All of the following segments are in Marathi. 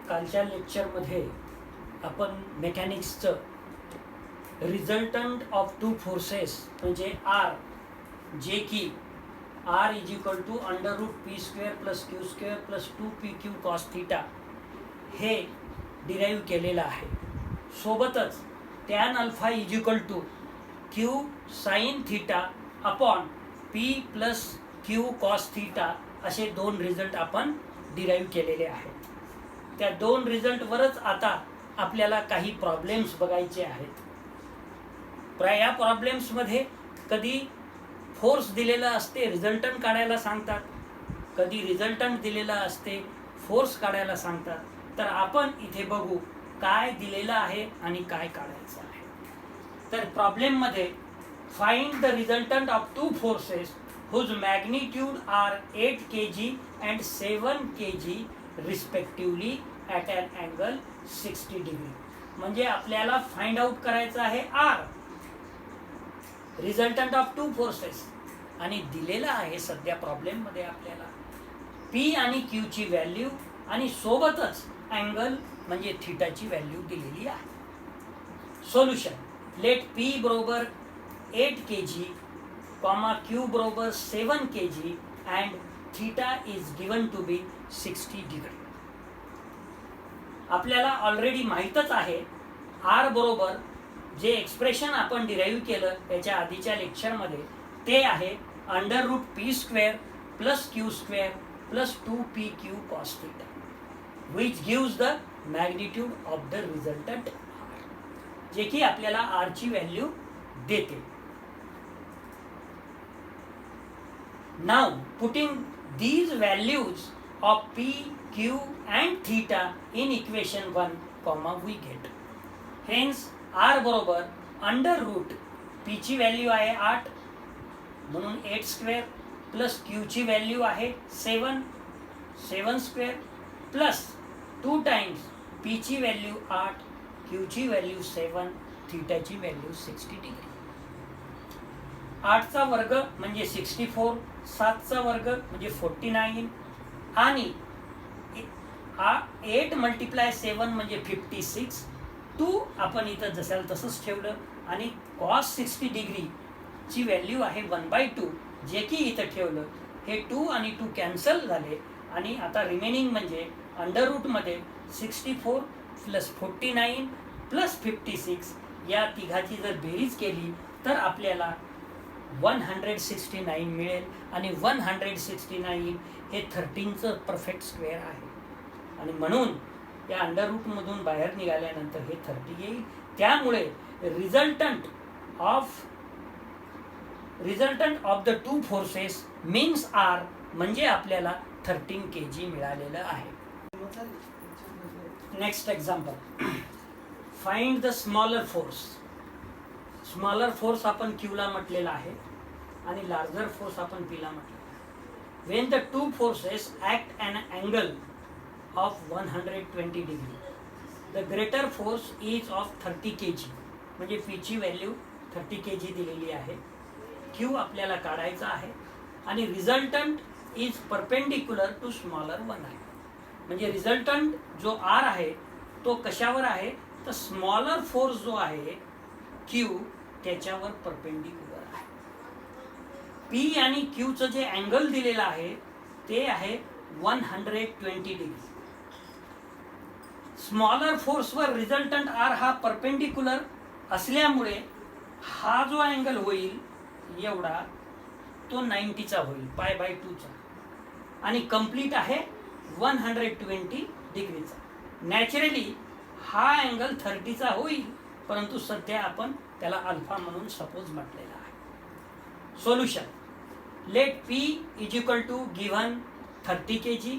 कालच्या लेक्चरमध्ये आपण मेकॅनिक्सचं रिझल्टंट ऑफ टू फोर्सेस म्हणजे आर, जे की R is equal to under root P square plus Q square plus 2pq cos theta हे डिराईव्ह केलेलं आहे. सोबतच tan alpha is equal to Q sine theta upon P plus Q cos theta असे दोन रिझल्ट आपण डिराईव्ह केलेले आहेत. त्या दोन रिझल्टवरच आता आपल्याला काही प्रॉब्लेम्स बघायचे आहेत. या प्रॉब्लेम्समध्ये कधी फोर्स दिलेला असते रिझल्टंट काढायला सांगतात, कधी रिझल्टंट दिलेला असते फोर्स काढायला सांगतात. तर आपण इथे बघू काय दिलेलं आहे आणि काय काढायचं आहे. तर प्रॉब्लेममध्ये find the resultant of two forces whose magnitude are 8 kg and 7 kg respectively at an angle 60 degree. म्हणजे आपल्याला फाइंड आउट करायचं आहे R, resultant of two forces, आणि दिलेला आहे सध्या प्रॉब्लेम मध्ये आपल्याला पी आणि क्यू ची व्हॅल्यू आणि सोबतच अँगल म्हणजे थीटाची व्हॅल्यू दिलेली आहे. सोल्युशन: लेट पी बरोबर 8 kg, क्यू बरोबर 7 kg and theta is given to be 60 degree. आपल्याला ऑलरेडी माहीतच आहे आर बरोबर जे एक्सप्रेशन आपण डिराईव्ह केलं त्याच्या आधीच्या लेक्चरमध्ये ते आहे under root P square plus Q square plus 2pq cos theta which gives the magnitude of the resultant R, जे की आपल्याला आर ची व्हॅल्यू देते. Now putting these values of p, q and theta in equation 1, we get. Hence r बरोबर अंडर रूट p ची व्हॅल्यू आहे 8 म्हणून 8 स्क्वेअर प्लस q ची व्हॅल्यू आहे 7 स्क्वेअर प्लस 2 टाइम्स p ची व्हॅल्यू 8, q ची व्हॅल्यू 7, थीटा ची व्हॅल्यू 60 डिग्री. 8 चा वर्ग म्हणजे 64, 7 चा वर्ग म्हणजे 49 आणि 8 मल्टिप्लाय 7 म्हणजे 56. 2 आपण इथं जसं तसंच ठेवलं आणि कॉस 60 डिग्री ची व्हॅल्यू आहे 1/2 जे की इथं ठेवलं. हे 2 आणि 2 कॅन्सल झाले आणि आता रिमेनिंग म्हणजे अंडर रूट मध्ये 64 प्लस 49 प्लस 56 या तिघाची जर बेरीज केली तर आपल्याला 169 मिळेल आणि 169 हे 13चं परफेक्ट स्क्वेअर आहे आणि म्हणून या अंडर रूट मधून बाहेर निघाल्यानंतर हे 30 येईल. त्यामुळे resultant of the two forces means R म्हणजे आपल्याला 13 kg मिळालेलं आहे. Next example, find the smaller force. Smaller force आपण क्यूला म्हटलेला आहे आणि लार्जर फोर्स आपण पीला म्हटलेला आहे. When the two forces act an angle of 120 degree, the greater force is of 30 kg म्हणजे पी ची व्हॅल्यू 30 kg दिलेली आहे. क्यू आपल्याला काढायचा आहे आणि resultant is perpendicular to smaller one आहे. म्हणजे रिझल्टंट जो आर आहे तो कशावर आहे तर स्मॉलर फोर्स जो आहे क्यू त्याच्यावर परपेंडिक्युलर आहे. पी आणि क्यूचं जे अँगल दिलेलं आहे ते आहे 120 डिग्री. स्मॉलर फोर्सवर रिझल्टंट आर हा परपेंडिक्युलर असल्यामुळे हा जो अँगल होईल एवढा तो 90चा होईल, π/2चा, आणि कंप्लीट आहे 120 डिग्रीचा. नॅचरली हा अँगल 30चा होईल परंतु सध्या आपण त्याला अल्फा म्हणून सपोज म्हटलेला आहे. Solution: let P is equal to given 30 kg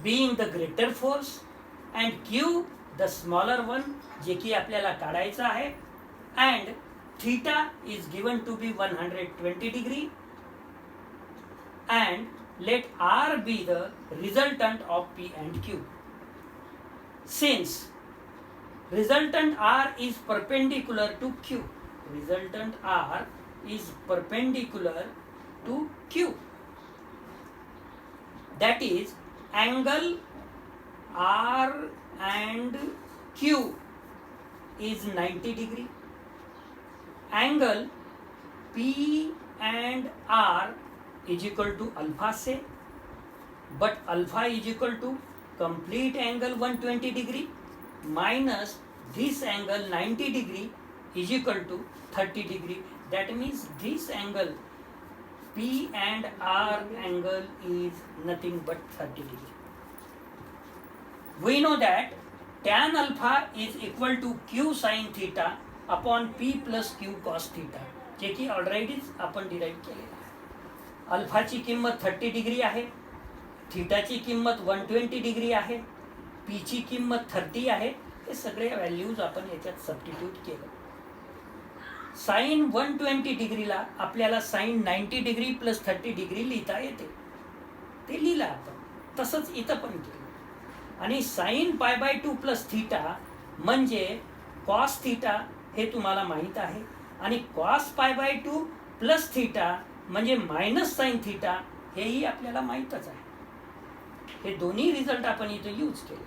being the greater force and Q the smaller one जे की आपल्याला काढायचं आहे and theta is given to be 120 degree and let R be the resultant of P and Q. Since resultant R is perpendicular to Q. Resultant R is perpendicular to Q. That is angle R and Q is 90 degree. Angle P and R is equal to alpha say, but alpha is equal to complete angle 120 degree minus this angle 90 degree is equal to 30 degree. That means this angle P and R angle is nothing but 30 degree. We know that tan alpha is equal to Q sin theta upon P plus Q cos theta, जे की ऑलरेडी आपण डिराईव्ह केलेलं आहे. अल्फाची किंमत 30 डिग्री आहे, थीटाची किंमत 120 डिग्री आहे, पीची किंमत 30 आहे. हे सगळे व्हॅल्यूज आपण याच्यात सबस्टिट्यूट केलं. साइन 120 डिग्रीला आपल्याला साइन 90 डिग्री प्लस 30 डिग्री लिहिता येते, ते लिहिलं आपण. तसंच इथं पण केलं. आणि साइन π/2 प्लस थीटा म्हणजे कॉस थीटा हे तुम्हाला माहीत आहे, आणि कॉस π/2 प्लस थीटा म्हणजे मायनस साइन थीटा हेही आपल्याला माहीतच आहे. हे दोन्ही रिझल्ट आपण इथं यूज केले.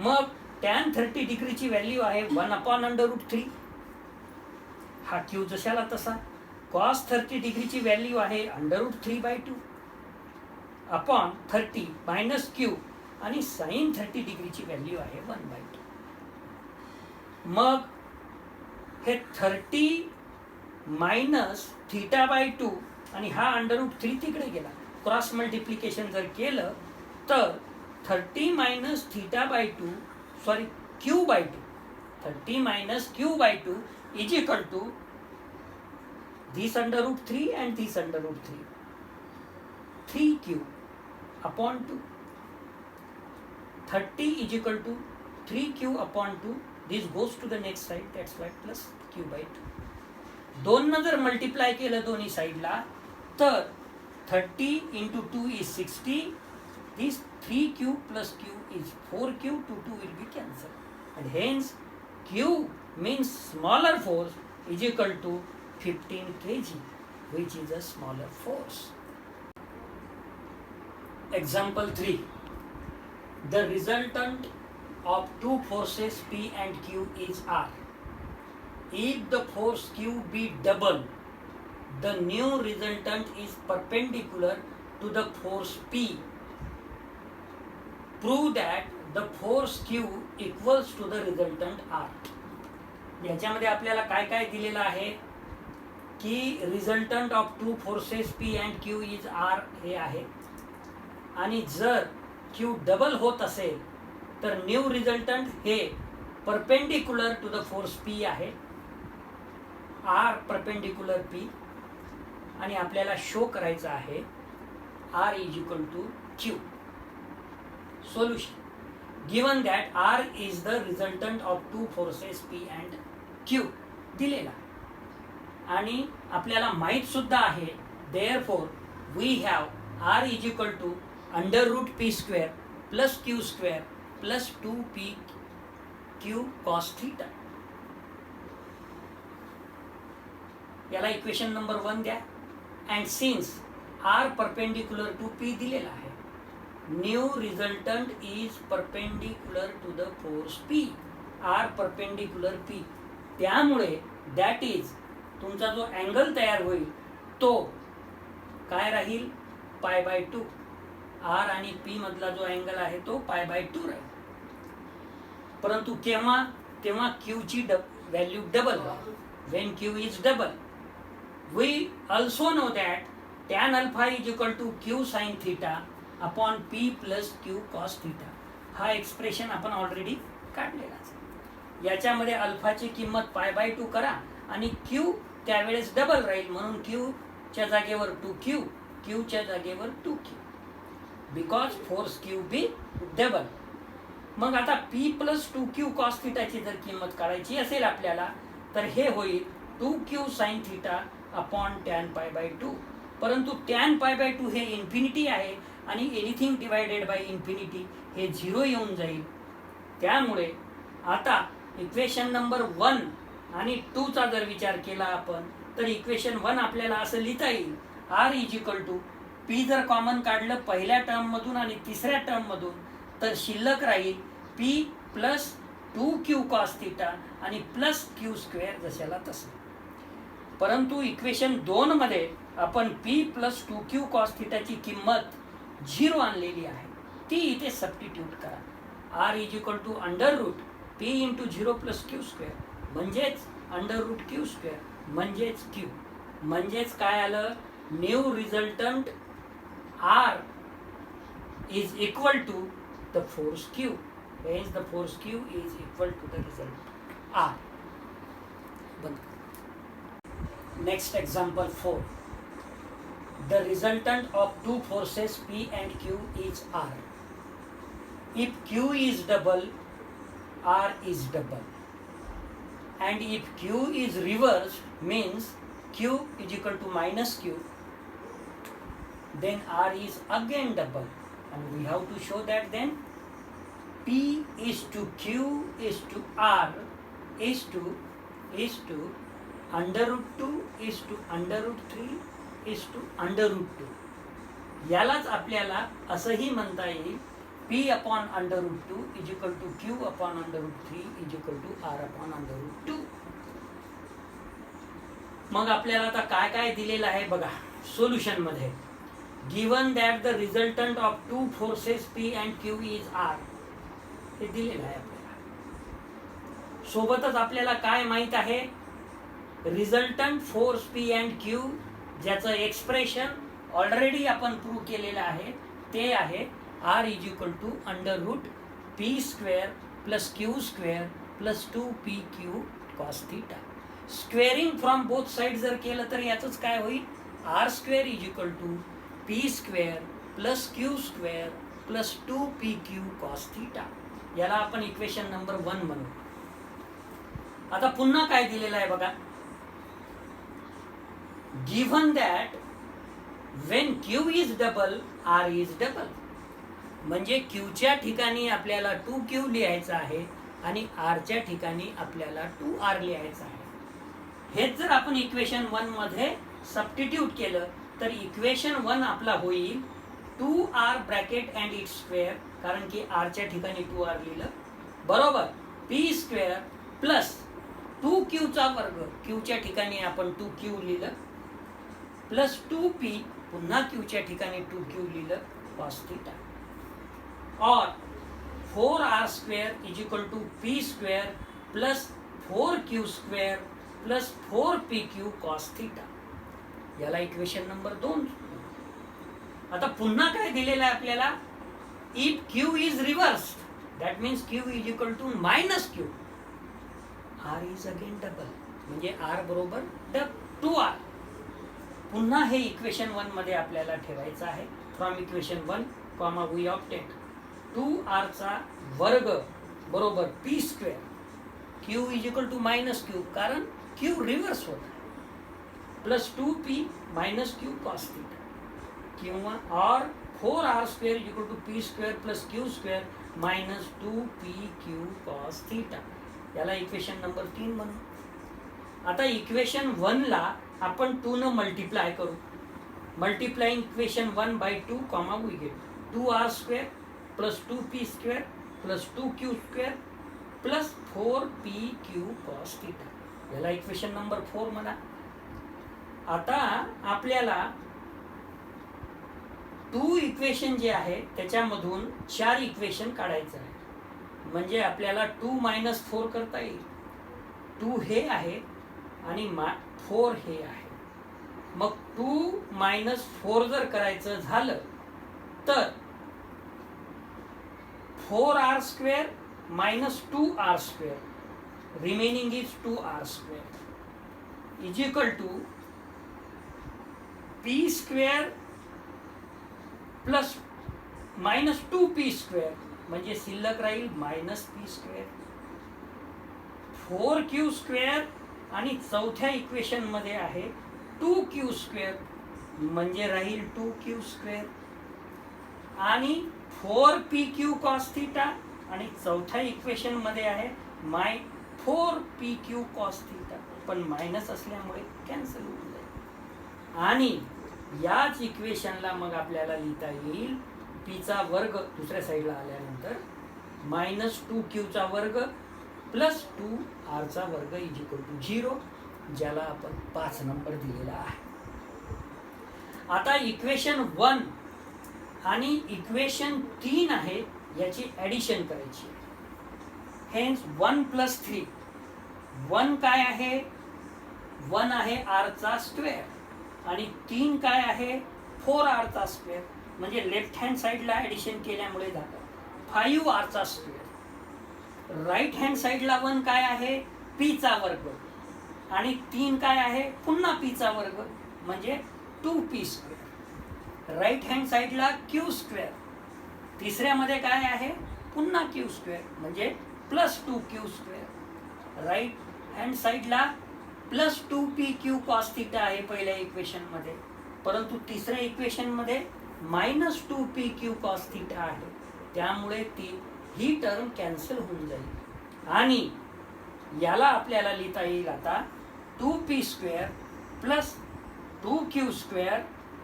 मग टॅन 30 डिग्रीची व्हॅल्यू आहे 1/√3. हा क्यू जशाला तसा. कॉस 30 डिग्रीची व्हॅल्यू आहे √3/2 अपॉन 30 मायनस क्यू, आणि साइन 30 डिग्रीची व्हॅल्यू आहे 1/2. मग हे 30 मायनस θ/2 आणि हा √3 तिकडे गेला. क्रॉस मल्टिप्लिकेशन जर केलं तर 30 minus θ/2 sorry Q/2, 30 minus Q/2 is equal to this √3 and this √3, 3Q upon 2. 30 is equal to 3Q upon 2. This goes to the next side, that's why plus Q/2. दोन न जर मल्टिप्लाय केलं दोन्ही साईडला तर 30 into 2 is 60. This 3Q plus Q is 4Q. 2 will be cancelled, and hence Q means smaller force is equal to 15 kg, which is a smaller force. Example 3. The resultant of two forces P and Q is R. If the force Q be double, the new resultant is perpendicular to the force P. Prove that the force Q equals to the resultant R. याच्यामध्ये आपल्याला काय काय दिलेलं आहे की resultant of two forces P and Q is R हे आहे, आणि जर Q डबल होत असेल तर न्यू रिझल्टंट हे perpendicular to the force P आहे, R परपेंडिक्युलर P, आणि आपल्याला शो करायचं आहे R is equal to Q. Solution. Given that R is the resultant of two forces P and Q दिलेला, आणि आपल्याला माहित सुद्धा आहे therefore we have R is equal to √p² plus Q² plus 2pq cos theta. याला इक्वेशन नंबर 1 द्या. And since R perpendicular to P दिलेला आहे, new resultant is perpendicular to the force P, R perpendicular P. त्यामुळे दॅट इज तुमचा जो अँगल तयार होईल तो काय राहील π/2. R आणि P मधला जो अँगल आहे तो π/2 राहील. परंतु केव्हा? तेव्हा Q ची व्हॅल्यू डबल राहील. When Q is double, we also know that tan alpha is equal to Q sin theta upon P plus Q cos theta. हा एक्सप्रेशन आपण ऑलरेडी काढलेलाच. याच्यामध्ये अल्फाची किंमत π/2 करा आणि Q त्यावेळेस डबल राहील, म्हणून Q च्या जागेवर 2Q, Q च्या जागेवर 2Q, because force Q be double. मग आता P प्लस 2Q cos थीटाची जर किंमत काढायची असेल आपल्याला तर हे होईल 2Q sin theta upon tan π/2. परंतु टॅन π/2 हे इन्फिनिटी आहे, आणि एनिथिंग डिवायडेड बाय इन्फिनिटी हे 0 येऊन जाईल. त्यामुळे आता इक्वेशन नंबर 1 आणि 2 चा जर विचार केला आपण तर इक्वेशन 1 आपल्याला असं लिहिता येईल R is equal to P जर कॉमन काढलं पहिल्या टर्म मधून आणि तिसऱ्या टर्म मधून तर शिल्लक राहील P plus 2q cos theta आणि प्लस क्यू स्क्वेअर जशाला तसं. परंतु इक्वेशन 2 मध्ये आपण p प्लस 2q कॉस थिटाची किंमत 0 आणलेली आहे, ती इथे सबस्टिट्यूट करा. r is equal to under root p into 0 plus Q square म्हणजेच अंडर रूट क्यू स्क्वेअर म्हणजेच क्यू. म्हणजेच काय आलं, new resultant r is equal to the force q, hence the force q is equal to the result r. Next example 4. The resultant of two forces p and q is r. If q is double, r is double, and if q is reversed means q is equal to minus q, then r is again double, and we have to show that then p is to q is to r is to under root 2 is to under root 3 is to under root 2. यालाच आपल्याला असंही म्हणता येईल p upon under root 2 is equal to q upon under root 3 is equal to r upon under root 2. मग आपल्याला आता काय काय दिलेलं आहे बघा सोल्युशन मध्ये. Given that the resultant of two forces p and q is r, हे दिलेलं आहे आपल्याला. सोबतच आपल्याला काय माहित आहे, resultant force p and q ज्याचं एक्सप्रेशन ऑलरेडी आपण प्रूव्ह केलेलं आहे, ते आहे r is equal to under root p square plus q square plus 2pq cos theta. Squaring from both side जर केलं तर याचंच काय होईल, r square is equal to p square plus q square plus 2pq cos theta. याला आपण इक्वेशन नंबर 1 म्हणू. आता पुन्हा काय दिलेलं आहे बघा, given that when q is double r is double, म्हणजे q च्या ठिकाणी आपल्याला 2q लिहायचं आहे आणि r च्या ठिकाणी आपल्याला 2r लिहायचं आहे. हेच जर आपण इक्वेशन 1 मध्ये सबस्टिट्यूट केलं तर इक्वेशन 1 आपला होईल 2r bracket and it's square, कारण की r च्या ठिकाणी 2r लिहिलं बरोबर, p स्क्वेअर प्लस 2q चा वर्ग, q च्या ठिकाणी आपण 2q लिहिलं प्लस 2p पुन्हा q च्या ठिकाणी 2q लिहिलं कॉस थीटा, और 4r square is equal to p square plus 4q square plus 4pq cos theta. याला इक्वेशन नंबर 2. आता पुन्हा काय दिलेलं आहे आपल्याला, if q is reversed that means q is equal to minus q, r is again double, म्हणजे r बरोबर 2r. पुन्हा हे इक्वेशन 1 मध्ये आपल्याला ठेवायचं आहे. From equation 1 comma we obtain 2r चा वर्ग बरोबर p square, q is equal to minus q कारण q रिव्हर्स होत आहे, plus 2p minus q cos theta, किंवा और 4r square is equal to p square plus q square minus 2pq cos theta. याला इक्वेशन नंबर 3 म्हणू. आता इक्वेशन 1 ला आपण 2 न मल्टिप्लाय करू. Multiplying equation 1 by 2 comma we get 2r square plus 2p square plus 2q square plus 4pq cos theta. याला इक्वेशन नंबर 4 म्हणा. आता आपल्याला 2 इक्वेशन जे आहे त्याच्यामधून 4 इक्वेशन काढायचं आहे, म्हणजे आपल्याला 2 मायनस 4 करता येईल. 2 हे आहे आणि 4 हे आहे. मग 2 मायनस 4 जर करायचं झालं तर 4r square minus 2r square remaining is 2r square is equal to p square plus minus 2p square, म्हणजे शिल्लक राहील minus p square, 4q square आणि चौथ्या इक्वेशन मध्ये आहे 2q स्क्वेअर, म्हणजे राहील 2q स्क्वेअर आणि 4pq कॉस थीटा, आणि चौथ्या इक्वेशन मध्ये आहे 4pq कॉस थीटा, पण मायनस असल्यामुळे कॅन्सल होऊन जाईल. आणि याच इक्वेशनला मग आपल्याला लिहिता येईल पीचा वर्ग दुसऱ्या साईडला आल्यानंतर -2q वर्ग प्लस 2r वर्ग इज इक्वल टू 0, ज्याला आपण 5 नंबर दिलेला आहे. आता इक्वेशन 1 आणि इक्वेशन 3 आहे याची ॲडिशन करायची. हेन्स 1 + 3. 1 काय आहे? 1 आहे r स्क्वेअर आणि 3 काय आहे? 4r square. म्हणजे लेफ्ट हँड साईडला ॲडिशन केल्यामुळे झालं 5r स्क्वेअर. राईट हँड साईडला 1 काय आहे? p वर्ग आणि 3 काय आहे? पुन्हा p वर्ग म्हणजे 2p स्क्वेअर. राईट हँड साईडला q स्क्वेअर. तिसऱ्यामध्ये काय आहे? पुन्हा q स्क्वेअर म्हणजे +2q स्क्वेअर. राईट हँड साईडला +2pq cos θ आहे पहिल्या इक्वेशनमध्ये, परंतु तिसऱ्या इक्वेशनमध्ये -2pq cos θ आहे. त्यामुळे ही टर्म कॅन्सल होऊन जाईल आणि याला आपल्याला लिहिता येईल आता 2p square plus 2q square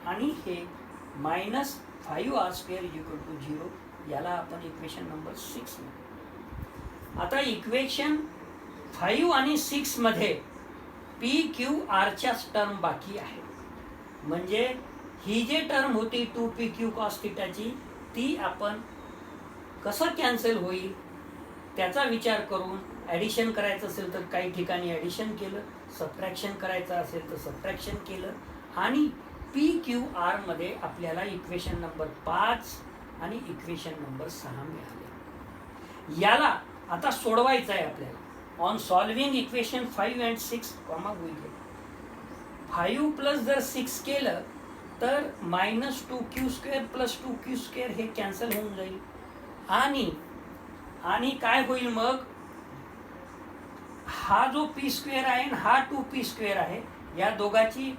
आणि हे -5r square is equal to 0. याला आपण इक्वेशन नंबर 6 म्हणू. आता इक्वेशन 5 आणि 6 मध्ये PQRच्याच टर्म बाकी आहे. म्हणजे ही जे टर्म होती 2pq cos θ ची ती आपण कसं कॅन्सल होईल त्याचा विचार करून ॲडिशन करायचं असेल तर काही ठिकाणी ॲडिशन केलं, सबट्रॅक्शन करायचं असेल तर सबट्रॅक्शन केलं आणि PQR मध्ये आपल्याला इक्वेशन नंबर 5 आणि इक्वेशन नंबर 6 मिळाले. याला आता सोडवायचं आहे आपल्याला. On solving equation 5 and 6 we get 5 plus जर 6 केलं तर -2q square plus 2q square हे कॅन्सल होऊन जाईल आणि काय होईल मग? हा जो p स्क्वेअर आहे आणि हा 2p स्क्वेअर आहे, या दोघाची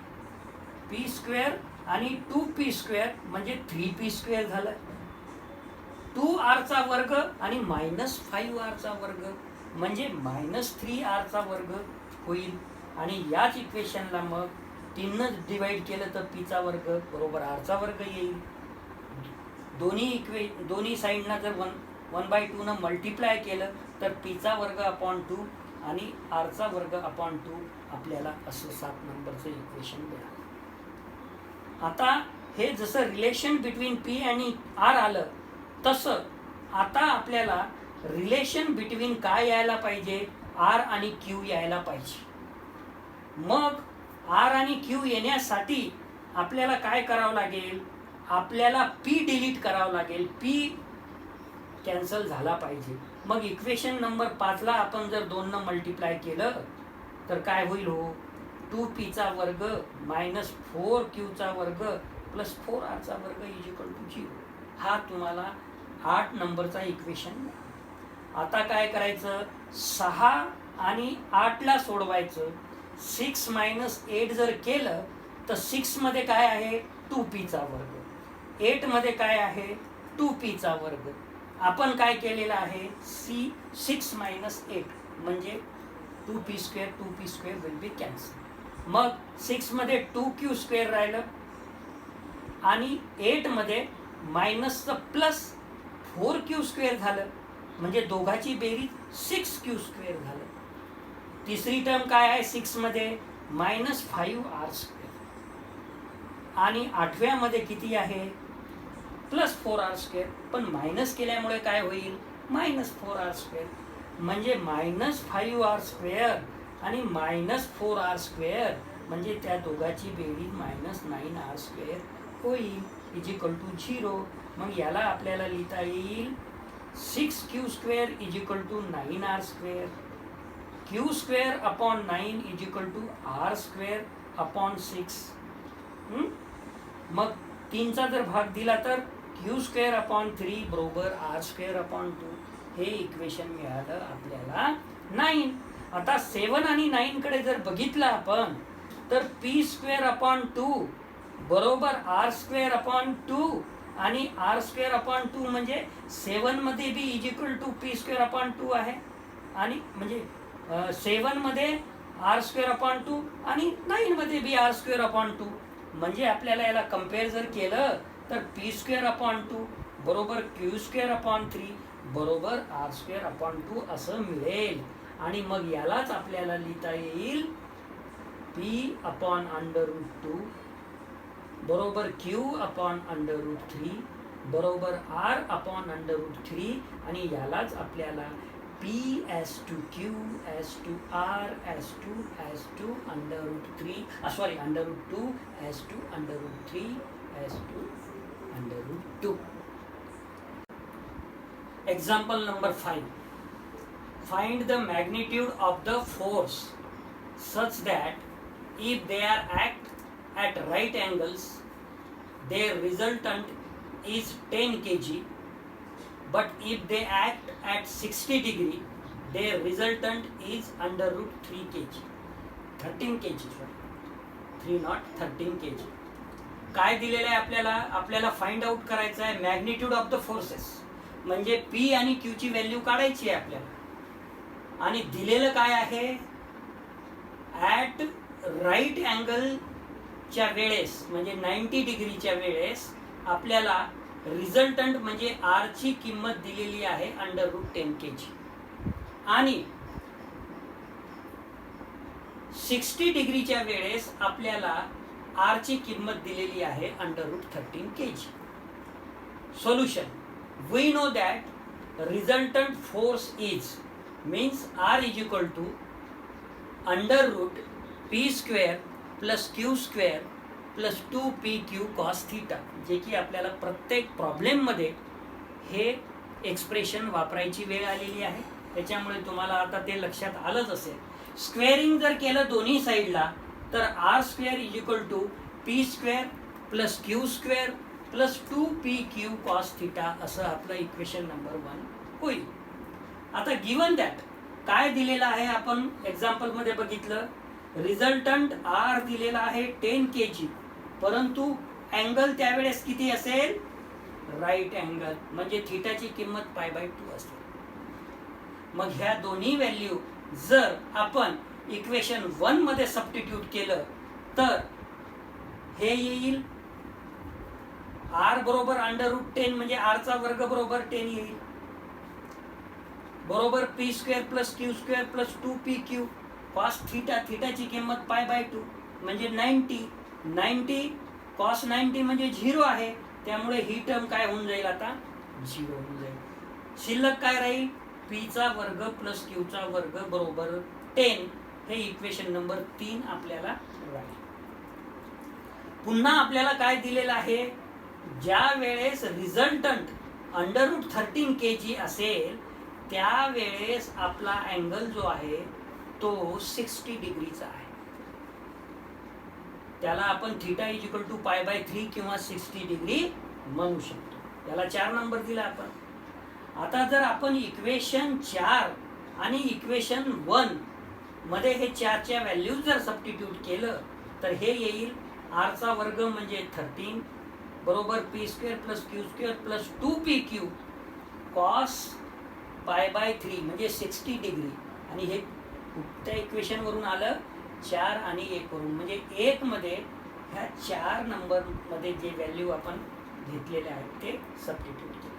p स्क्वेअर आणि 2p स्क्वेअर म्हणजे 3p स्क्वेअर झालं. 2r वर्ग आणि -5r वर्ग म्हणजे -3r वर्ग होईल आणि याच इक्वेशनला मग 3 ने डिवाइड केलं तर p वर्ग बरोबर r वर्ग येईल. दोन्ही साईडना जर 1/2 ने मल्टिप्लाय केलं तर p वर्ग अपॉन 2 आणि r वर्ग अपॉन 2 आपल्याला असं 7 नंबरचं इक्वेशन मिळालं. आता हे जसं रिलेशन बिटवीन p आणि r आलं तसं आता आपल्याला रिलेशन बिटवीन काय यायला पाहिजे? r आणि q यायला पाहिजे. मग r आणि q येण्यासाठी आपल्याला काय करावं लागेल? आपल्याला p डिलीट करावं लागेल. p कॅन्सल झाला पाहिजे. मग इक्वेशन नंबर 5 ला आपण जर 2 ने मल्टिप्लाय केलं तर काय होईल हो? 2p वर्ग -4q वर्ग प्लस 4r वर्ग इज इक्वल टू 0. हा तुम्हाला 8 नंबरचा इक्वेशन. आता काय करायचं? 6 आणि 8 ला सोडवायचं. 6 - 8 जर केलं तर 6 मध्ये काय आहे? 2p वर्ग. 8 मध्ये काय आहे? 2p वर्ग. आपण काय केलेलं आहे? 6 - 8 म्हणजे 2p square will be cancel. मग 6 मध्ये 2q स्क्वेअर राहिलं आणि 8 मध्ये मायनसचं प्लस 4q स्क्वेअर झालं म्हणजे दोघाची बेरीज 6q स्क्वेअर झालं. तिसरी टर्म काय आहे 6 मध्ये? -5r स्क्वेअर आणि 8व्या मध्ये किती आहे? +4r square. पण मायनस केल्यामुळे काय होईल? -4r स्क्वेअर म्हणजे -5r स्क्वेअर आणि -4r स्क्वेअर म्हणजे त्या दोघाची बेरीज -9r स्क्वेअर होईल इज इक्वल टू 0. मग याला आपल्याला लिहिता येईल 6q square is equal to 9r square. q square upon 9 is equal to r square upon 6. मग 3चा जर भाग दिला तर q स्क्वेअर अपॉन 3 बरोबर r स्क्वेअर अपॉन 2. हे इक्वेशन मिळालं आपल्याला 9. आता 7 आणि 9 कडे जर बघितलं आपण तर p स्क्वेअर अपॉन 2 बरोबर r स्क्वेअर अपॉन 2 आणि r स्क्वेअर अपॉन 2 म्हणजे 7 मध्ये B is equal to p square upon 2 आहे आणि म्हणजे 7 मध्ये r स्क्वेअर अपॉन 2 आणि 9 मध्ये बी r स्क्वेअर अपॉन 2 म्हणजे आपल्याला याला कम्पेअर जर केलं तर p स्क्वेअर अपॉन 2 बरोबर क्यू स्क्वेअर अपॉन 3 बरोबर आर स्क्वेअर अपॉन 2 असं मिळेल. आणि मग यालाच आपल्याला लिहिता येईल पी अपॉन अंडर रूट 2 बरोबर क्यू अपॉन अंडर रूट 3 बरोबर आर अपॉन अंडर रूट 3 आणि यालाच आपल्याला P as to Q as to R as to under root 3 under root 2 as to under root 3 as to under root 2. Example number 5. Find the magnitude of the force such that if they are act at right angles their resultant is 10 kg, but if they act at 60 degree their resultant is under root 3 kg 13 kg sorry 3 not 13 kg. काय दिलेलं आहे आपल्याला फाइंड आउट करायचं आहे मॅग्निट्यूड ऑफ द फोर्सेस, म्हणजे पी आणि क्यू ची व्हॅल्यू काढायची आहे आपल्याला. आणि दिलेलं काय आहे ॲट राईट अँगलच्या वेळेस म्हणजे 90 डिग्रीच्या वेळेस आपल्याला रिझल्टंट म्हणजे आर ची किंमत दिलेली आहे अंडर रूट 10 kg आणि 60 डिग्रीच्या वेळेस आपल्याला आर ची किंमत दिलेली आहे under root 13 kg. Solution we know that resultant force is means R is equal to under root P square plus Q square plus 2pq cos theta, जे की आपल्याला प्रत्येक प्रॉब्लेममध्ये हे एक्सप्रेशन वापरायची वेळ आलेली आहे. त्याच्यामुळे तुम्हाला आता ते लक्षात आलंच असेल. स्क्वेअरिंग जर केलं दोन्ही साईडला तर R square is equal to P square plus Q square plus 2pq cos theta असं आपलं इक्वेशन नंबर 1 होईल. आता गिवन दॅट काय दिलेलं आहे आपण एक्झाम्पलमध्ये बघितलं, रिझल्टंट आर दिलेला आहे 10 kg, परंतु अँगल त्यावेळेस किती असेल राईट अँगल म्हणजे थीटाची किंमत π/2 असेल. मग ह्या दोन्ही व्हॅल्यू जर आपण इक्वेशन 1 मध्ये सबस्टिट्यूट केलं तर हे येईल आर बरोबर अंडर रूट 10 म्हणजे आर चा वर्ग बरोबर 10 येईल बरोबर P square plus Q square plus 2pq cos theta, थीटाची किंमत π/2 म्हणजे 90 cos 90 म्हणजे 0 आहे, त्यामुळे ही टर्म काय होऊन जाईल आता 0 होऊन जाईल. शिल्लक काय राहील p चा वर्ग प्लस q चा वर्ग बरोबर 10. हे इक्वेशन नंबर 3 आपल्याला राहील. पुन्हा आपल्याला काय दिलेलं आहे, ज्या वेळेस रिझल्टंट अंडर रूट 13 kg असेल त्यावेळेस आपला अँगल जो आहे तो 60 डिग्रीचा आहे. त्याला आपण थीटा इज इक्वल टू π/3 किंवा 60 डिग्री म्हणू शकतो. त्याला 4 नंबर दिला आपण. आता जर आपण इक्वेशन 4 आणि इक्वेशन 1 मध्ये हे 4 च्या व्हॅल्यूज जर सबस्टिट्यूट केलं तर हे येईल आर चा वर्ग म्हणजे 13 बरोबर P square plus Q square plus 2pq cos π/3 म्हणजे 60 डिग्री. आणि हे त्या इक्वेशन वरून आलं 4 आणि 1 वरून, म्हणजे 1 मध्ये ह्या 4 नंबर मध्ये जे व्हॅल्यू आपण घेतलेले आहेत ते सबस्टिट्यूट केले.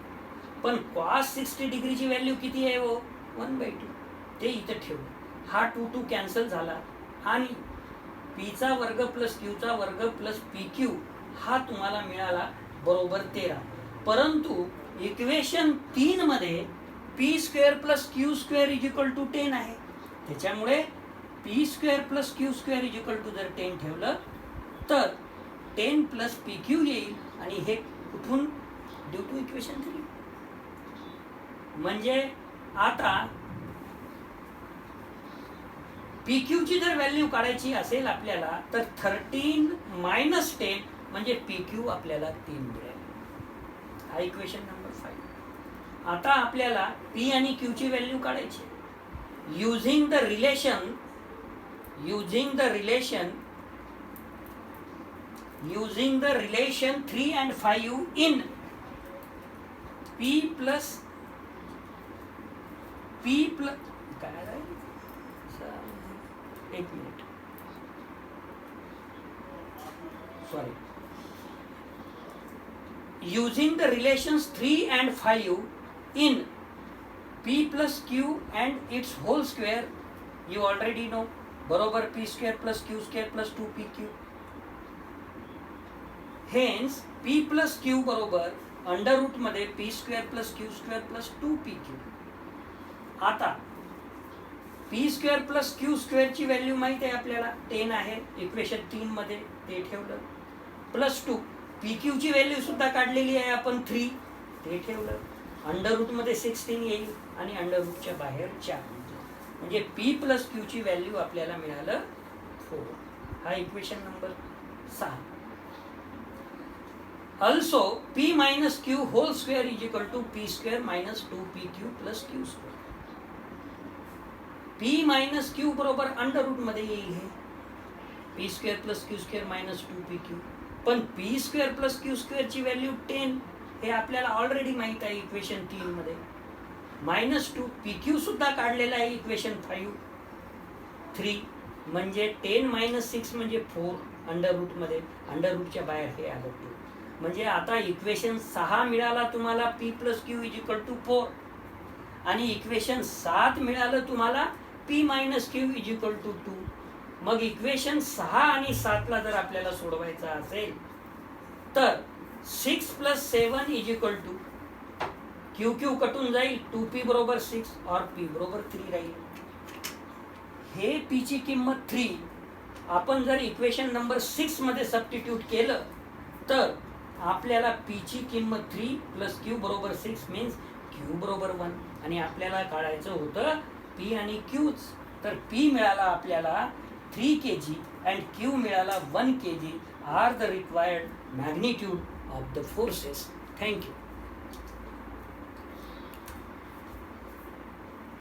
पण cos 60 डिग्रीची व्हॅल्यू किती आहे हो 1/2, ते इथं ठेवू. हा 2 कॅन्सल झाला आणि पी चा वर्ग प्लस क्यू चा वर्ग प्लस pq हा तुम्हाला मिळाला बरोबर 13. परंतु इक्वेशन 3 मध्ये P square plus Q square is equal to 10 आहे, त्याच्यामुळे P square plus Q square is equal to जर 10 ठेवलं तर 10 प्लस pq येईल आणि हे कुठून ड्यू टू इक्वेशन 3. म्हणजे आता pq ची जर व्हॅल्यू काढायची असेल आपल्याला तर 13 - 10 म्हणजे pq आपल्याला 3 मिळेल. हा इक्वेशन नंबर 5. आता आपल्याला p आणि q ची व्हॅल्यू काढायची using the relation 3 and 5 in p plus काय आहे, एक minute sorry using the relations 3 and 5 in p plus q and its whole square, you already know, बरोबर p square plus q square plus 2pq. Hence p plus q बरोबर अंडर रूट मध्ये p square plus q square plus 2pq. आता p square plus q square ची व्हॅल्यू माहिती आहे आपल्याला 10 आहे, इक्वेशन 3 मध्ये ते ठेवलं, प्लस 2 pq ची व्हॅल्यू सुद्धा काढलेली आहे आपण 3, ते ठेवलं, अंडर रूट मध्ये 16 येईल आणि अंडर रूटच्या बाहेर 4, म्हणजे p प्लस q ची व्हॅल्यू आपल्याला मिळालं 4. हा equation number 6. Also p minus q whole square is equal to p square minus 2pq plus q square. p minus q बरोबर अंडर रूट मध्ये येईल हे p square plus q square minus 2pq. पण p square plus q square ची व्हॅल्यू 10 हे आपल्याला ऑलरेडी माहित आहे इक्वेशन 3 मध्ये. मायनस 2 pq सुद्धा काढलेला आहे इक्वेशन 5 3, म्हणजे 10 minus 6 म्हणजे 4 अंडर रूट मध्ये, अंडर रूटच्या बाहेर हे आलं 2. म्हणजे आता इक्वेशन 6 मिळाला तुम्हाला p plus Q is equal to 4 आणि इक्वेशन 7 मिळालं तुम्हाला p minus Q is equal to 2. मग इक्वेशन 6 आणि 7 ला जर आपल्याला सोडवायचा असेल तर 6 plus 7 is equal to Q Q कटून जाईल, 2p बरोबर 6 और p बरोबर 3 राहील. हे p ची किंमत 3 आपण जर इक्वेशन नंबर 6 मध्ये सबस्टिट्यूट केलं तर आपल्याला p ची किंमत 3 प्लस q बरोबर 6 मीन्स q बरोबर 1 आणि आपल्याला काढायचं होतं p आणि qच. तर p मिळाला आपल्याला 3 kg and q मिळाला 1 kg are the required magnitude of the forces. Thank you.